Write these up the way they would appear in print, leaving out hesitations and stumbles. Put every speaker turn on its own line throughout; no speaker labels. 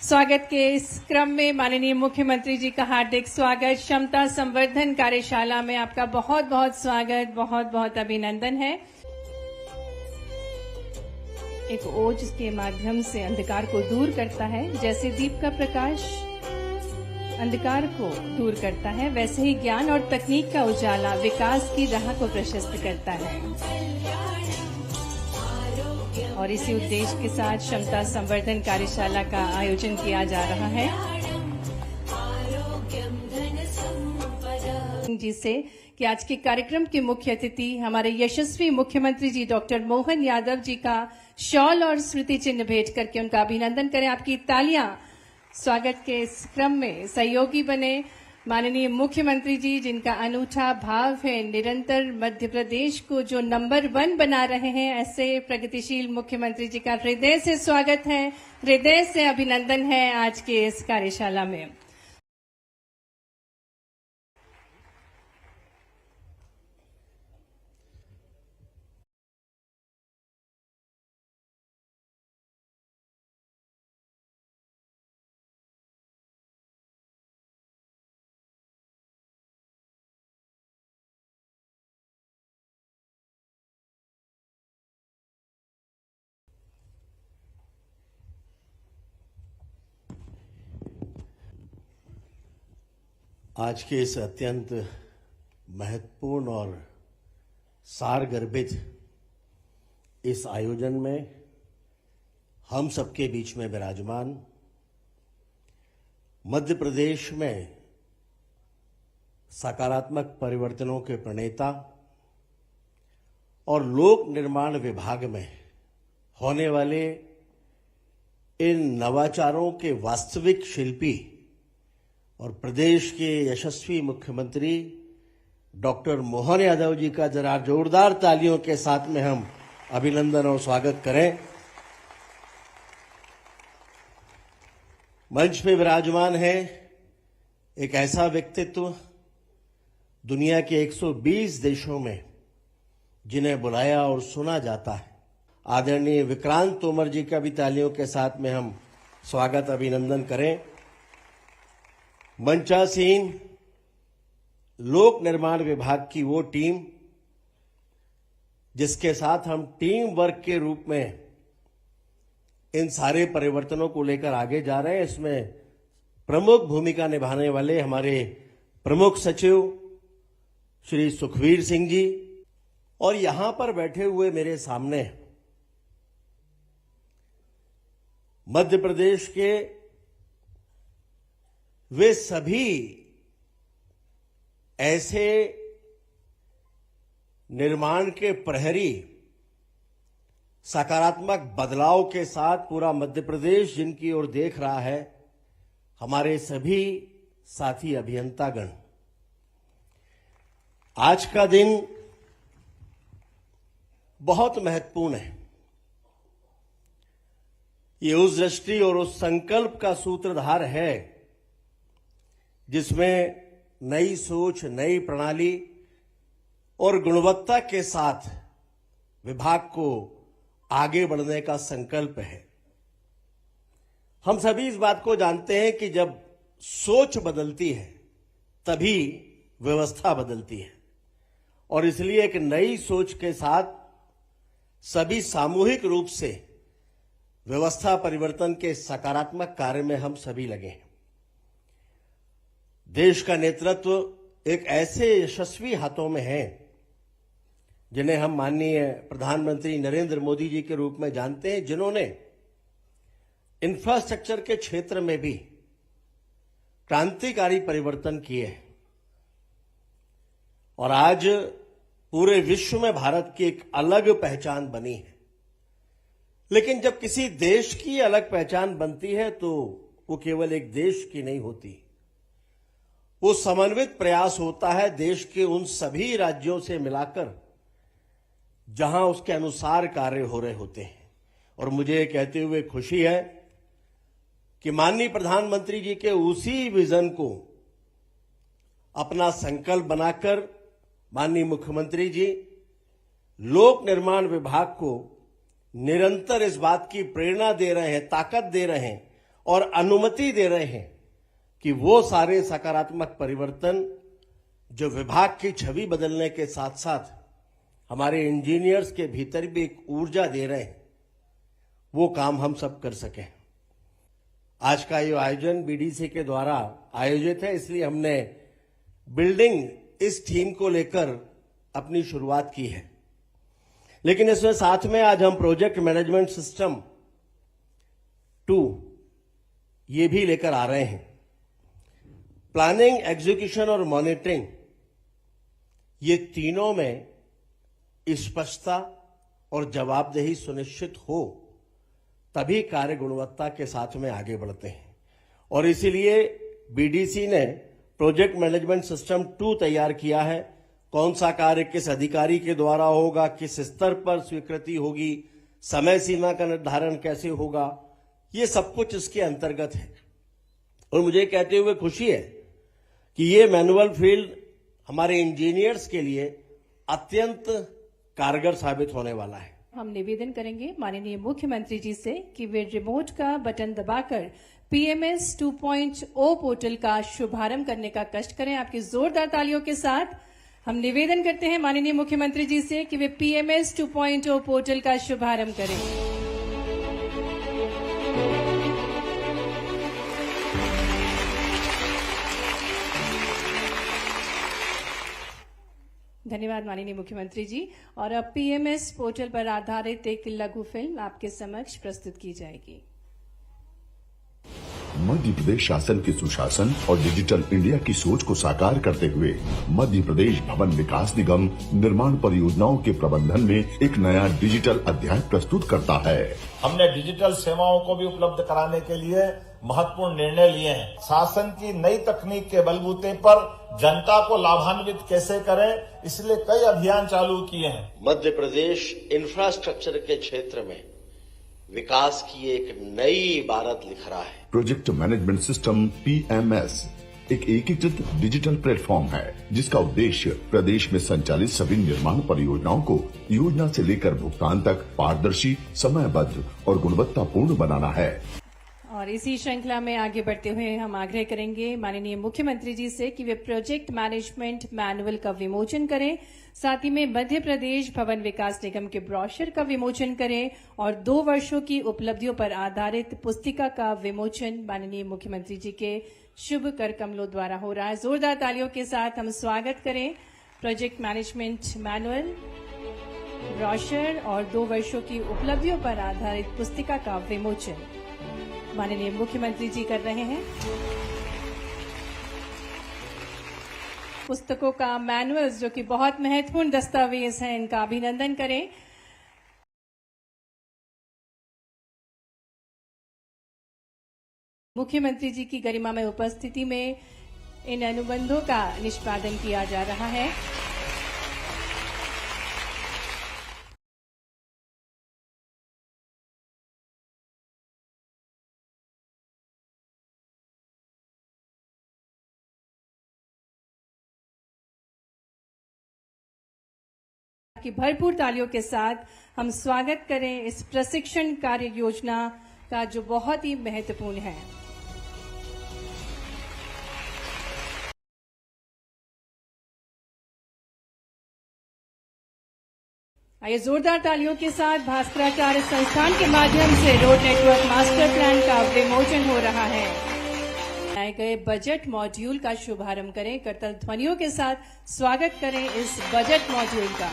स्वागत के इस क्रम में माननीय मुख्यमंत्री जी का हार्दिक स्वागत। क्षमता संवर्धन कार्यशाला में आपका बहुत बहुत स्वागत, बहुत बहुत अभिनंदन है। एक ओज के माध्यम से अंधकार को दूर करता है। जैसे दीप का प्रकाश अंधकार को दूर करता है, वैसे ही ज्ञान और तकनीक का उजाला विकास की राह को प्रशस्त करता है। और इसी उद्देश्य के साथ क्षमता संवर्धन कार्यशाला का आयोजन किया जा रहा है, जिससे कि आज के कार्यक्रम के मुख्य अतिथि हमारे यशस्वी मुख्यमंत्री जी डॉक्टर मोहन यादव जी का शॉल और स्मृति चिन्ह भेंट करके उनका अभिनंदन करें। आपकी तालियां स्वागत के इस क्रम में सहयोगी बने। माननीय मुख्यमंत्री जी, जिनका अनूठा भाव है, निरंतर मध्य प्रदेश को जो नंबर 1 बना रहे हैं, ऐसे प्रगतिशील मुख्यमंत्री जी का हृदय से स्वागत है, हृदय से अभिनंदन है आज के इस कार्यशाला में।
आज के इस अत्यंत महत्वपूर्ण और सारगर्भित इस आयोजन में हम सबके बीच में विराजमान मध्य प्रदेश में सकारात्मक परिवर्तनों के प्रणेता और लोक निर्माण विभाग में होने वाले इन नवाचारों के वास्तविक शिल्पी और प्रदेश के यशस्वी मुख्यमंत्री डॉक्टर मोहन यादव जी का जरा जोरदार तालियों के साथ में हम अभिनंदन और स्वागत करें। मंच पे विराजमान है एक ऐसा व्यक्तित्व, दुनिया के 120 देशों में जिन्हें बुलाया और सुना जाता है। आदरणीय विक्रांत तोमर जी का भी तालियों के साथ में हम स्वागत अभिनंदन करें। मंचासीन लोक निर्माण विभाग की वो टीम जिसके साथ हम टीम वर्क के रूप में इन सारे परिवर्तनों को लेकर आगे जा रहे हैं। इसमें प्रमुख भूमिका निभाने वाले हमारे प्रमुख सचिव श्री सुखवीर सिंह जी, और यहां पर बैठे हुए मेरे सामने मध्य प्रदेश के वे सभी ऐसे निर्माण के प्रहरी, सकारात्मक बदलाव के साथ पूरा मध्य प्रदेश जिनकी ओर देख रहा है, हमारे सभी साथी अभियंतागण। आज का दिन बहुत महत्वपूर्ण है। ये उस दृष्टि और उस संकल्प का सूत्रधार है जिसमें नई सोच, नई प्रणाली और गुणवत्ता के साथ विभाग को आगे बढ़ने का संकल्प है। हम सभी इस बात को जानते हैं कि जब सोच बदलती है तभी व्यवस्था बदलती है, और इसलिए एक नई सोच के साथ सभी सामूहिक रूप से व्यवस्था परिवर्तन के सकारात्मक कार्य में हम सभी लगे हैं। देश का नेतृत्व एक ऐसे यशस्वी हाथों में है जिन्हें हम माननीय प्रधानमंत्री नरेंद्र मोदी जी के रूप में जानते हैं, जिन्होंने इंफ्रास्ट्रक्चर के क्षेत्र में भी क्रांतिकारी परिवर्तन किए और आज पूरे विश्व में भारत की एक अलग पहचान बनी है। लेकिन जब किसी देश की अलग पहचान बनती है तो वो केवल एक देश की नहीं होती, वो समन्वित प्रयास होता है देश के उन सभी राज्यों से मिलाकर जहां उसके अनुसार कार्य हो रहे होते हैं। और मुझे ये कहते हुए खुशी है कि माननीय प्रधानमंत्री जी के उसी विजन को अपना संकल्प बनाकर माननीय मुख्यमंत्री जी लोक निर्माण विभाग को निरंतर इस बात की प्रेरणा दे रहे हैं, ताकत दे रहे हैं और अनुमति दे रहे हैं कि वो सारे सकारात्मक परिवर्तन जो विभाग की छवि बदलने के साथ साथ हमारे इंजीनियर्स के भीतर भी एक ऊर्जा दे रहे हैं, वो काम हम सब कर सकें। आज का ये आयोजन बीडीसी के द्वारा आयोजित है, इसलिए हमने बिल्डिंग इस थीम को लेकर अपनी शुरुआत की है। लेकिन इसमें साथ में आज हम प्रोजेक्ट मैनेजमेंट सिस्टम 2 ये भी लेकर आ रहे हैं। प्लानिंग, एग्जीक्यूशन और मॉनिटरिंग, ये तीनों में स्पष्टता और जवाबदेही सुनिश्चित हो, तभी कार्य गुणवत्ता के साथ में आगे बढ़ते हैं। और इसीलिए बीडीसी ने प्रोजेक्ट मैनेजमेंट सिस्टम 2 तैयार किया है। कौन सा कार्य किस अधिकारी के द्वारा होगा, किस स्तर पर स्वीकृति होगी, समय सीमा का निर्धारण कैसे होगा, ये सब कुछ इसके अंतर्गत है। और मुझे कहते हुए खुशी है कि ये मैनुअल फील्ड हमारे इंजीनियर्स के लिए अत्यंत कारगर साबित होने वाला है।
हम निवेदन करेंगे माननीय मुख्यमंत्री जी से कि वे रिमोट का बटन दबाकर पीएमएस 2.0 पोर्टल का शुभारंभ करने का कष्ट करें। आपकी जोरदार तालियों के साथ हम निवेदन करते हैं माननीय मुख्यमंत्री जी से कि वे पीएमएस 2.0 पोर्टल का शुभारंभ करें। धन्यवाद माननीय मुख्यमंत्री जी। और अब पीएमएस पोर्टल पर आधारित एक लघु फिल्म आपके समक्ष प्रस्तुत की जाएगी।
मध्य प्रदेश शासन के सुशासन और डिजिटल इंडिया की सोच को साकार करते हुए मध्य प्रदेश भवन विकास निगम निर्माण परियोजनाओं के प्रबंधन में एक नया डिजिटल अध्याय प्रस्तुत करता है।
हमने डिजिटल सेवाओं को भी उपलब्ध कराने के लिए महत्वपूर्ण निर्णय लिए हैं। शासन की नई तकनीक के बलबूते पर जनता को लाभान्वित कैसे करें, इसलिए कई अभियान चालू किए हैं।
मध्य प्रदेश इंफ्रास्ट्रक्चर के क्षेत्र में विकास की एक नई इबारत लिख रहा है।
प्रोजेक्ट मैनेजमेंट सिस्टम पीएमएस एक एकीकृत डिजिटल प्लेटफॉर्म है, जिसका उद्देश्य प्रदेश में संचालित सभी निर्माण परियोजनाओं को योजना से लेकर भुगतान तक पारदर्शी, समयबद्ध और गुणवत्तापूर्ण बनाना है।
और इसी श्रृंखला में आगे बढ़ते हुए हम आग्रह करेंगे माननीय मुख्यमंत्री जी से कि वे प्रोजेक्ट मैनेजमेंट मैनुअल का विमोचन करें, साथ ही में मध्य प्रदेश भवन विकास निगम के ब्रोशर का विमोचन करें और 2 वर्षों की उपलब्धियों पर आधारित पुस्तिका का विमोचन माननीय मुख्यमंत्री जी के शुभ कर कमलों द्वारा हो रहा है। जोरदार तालियों के साथ हम स्वागत करें प्रोजेक्ट मैनेजमेंट मैनुअल, ब्रोशर और 2 वर्षों की उपलब्धियों पर आधारित पुस्तिका का विमोचन माननीय मुख्यमंत्री जी कर रहे हैं। पुस्तकों का मैनुअल्स जो कि बहुत महत्वपूर्ण दस्तावेज हैं, इनका अभिनंदन करें। मुख्यमंत्री जी की गरिमा में उपस्थिति में इन अनुबंधों का निष्पादन किया जा रहा है। की भरपूर तालियों के साथ हम स्वागत करें इस प्रशिक्षण कार्य योजना का जो बहुत ही महत्वपूर्ण है। आइए जोरदार तालियों के साथ भास्कराचार्य संस्थान के माध्यम से रोड नेटवर्क मास्टर प्लान का विमोचन हो रहा है। बनाए गए बजट मॉड्यूल का शुभारंभ करें। करतल ध्वनियों के साथ स्वागत करें इस बजट मॉड्यूल का।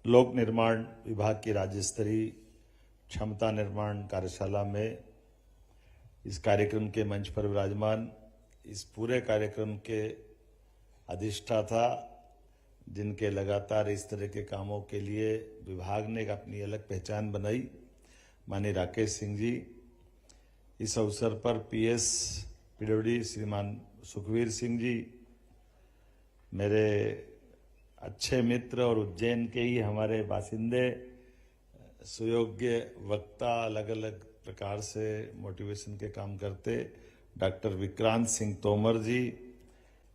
लोक निर्माण विभाग की राज्य स्तरीय क्षमता निर्माण कार्यशाला में इस कार्यक्रम के मंच पर विराजमान इस पूरे कार्यक्रम के अधिष्ठाता, जिनके लगातार इस तरह के कामों के लिए विभाग ने एक अपनी अलग पहचान बनाई, माननीय राकेश सिंह जी। इस अवसर पर पीएस पीडब्ल्यूडी श्रीमान सुखवीर सिंह जी, मेरे अच्छे मित्र और उज्जैन के ही हमारे बासिंदे, सुयोग्य वक्ता, अलग अलग प्रकार से मोटिवेशन के काम करते डॉक्टर विक्रांत सिंह तोमर जी,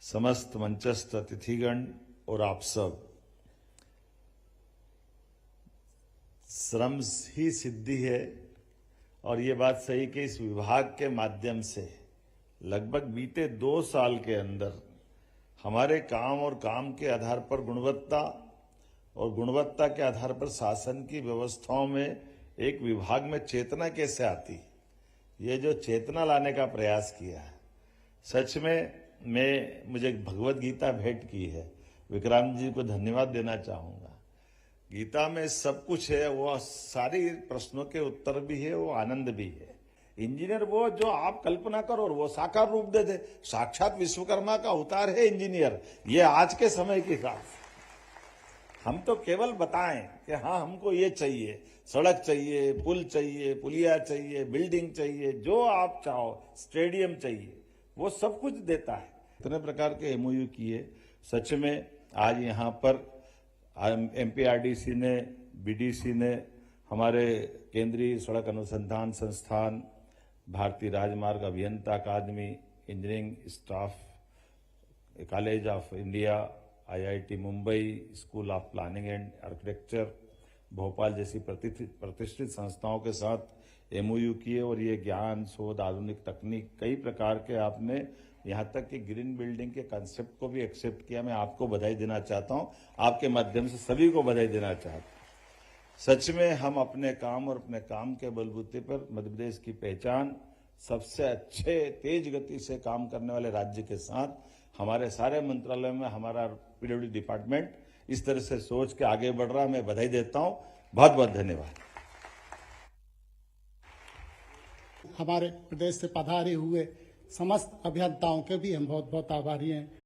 समस्त मंचस्थ अतिथिगण और आप सब, श्रम ही सिद्धि है। और ये बात सही कि इस विभाग के माध्यम से लगभग बीते 2 साल के अंदर हमारे काम और काम के आधार पर गुणवत्ता और गुणवत्ता के आधार पर शासन की व्यवस्थाओं में एक विभाग में चेतना कैसे आती, ये जो चेतना लाने का प्रयास किया है, सच में मुझे भगवत गीता भेंट की है। विक्रांत जी को धन्यवाद देना चाहूंगा। गीता में सब कुछ है, वो सारी प्रश्नों के उत्तर भी है, वो आनंद भी है। इंजीनियर वो जो आप कल्पना करो और वो साकार रूप दे दे, साक्षात विश्वकर्मा का अवतार है इंजीनियर। ये आज के समय के हिसाब से हम तो केवल बताएं कि हाँ हमको ये चाहिए, सड़क चाहिए, पुल चाहिए, पुलिया चाहिए, बिल्डिंग चाहिए, जो आप चाहो, स्टेडियम चाहिए, वो सब कुछ देता है। इतने प्रकार के एमओयू किए। सच में आज यहाँ पर एमपीआरडीसी ने, बीडीसी ने, हमारे केंद्रीय सड़क अनुसंधान संस्थान, भारतीय राजमार्ग अभियंता अकादमी, engineering staff college of India, IIT Mumbai, school of planning and architecture Bhopal जैसी प्रतिष्ठित संस्थाओं के साथ एमओयू किए। और ये ज्ञान, शोध, आधुनिक तकनीक, कई प्रकार के आपने, यहाँ तक कि ग्रीन बिल्डिंग के कंसेप्ट को भी एक्सेप्ट किया। मैं आपको बधाई देना चाहता हूँ, आपके माध्यम से सभी को बधाई देना चाहता हूँ। सच में हम अपने काम और अपने काम के बलबूते पर मध्य प्रदेश की पहचान, सबसे अच्छे तेज गति से काम करने वाले राज्य के साथ हमारे सारे मंत्रालय में हमारा पीडब्ल्यूडी डिपार्टमेंट इस तरह से सोच के आगे बढ़ रहा है। मैं बधाई देता हूं। बहुत बहुत धन्यवाद।
हमारे प्रदेश से पधारे हुए समस्त अभियंताओं के भी हम बहुत बहुत आभारी हैं।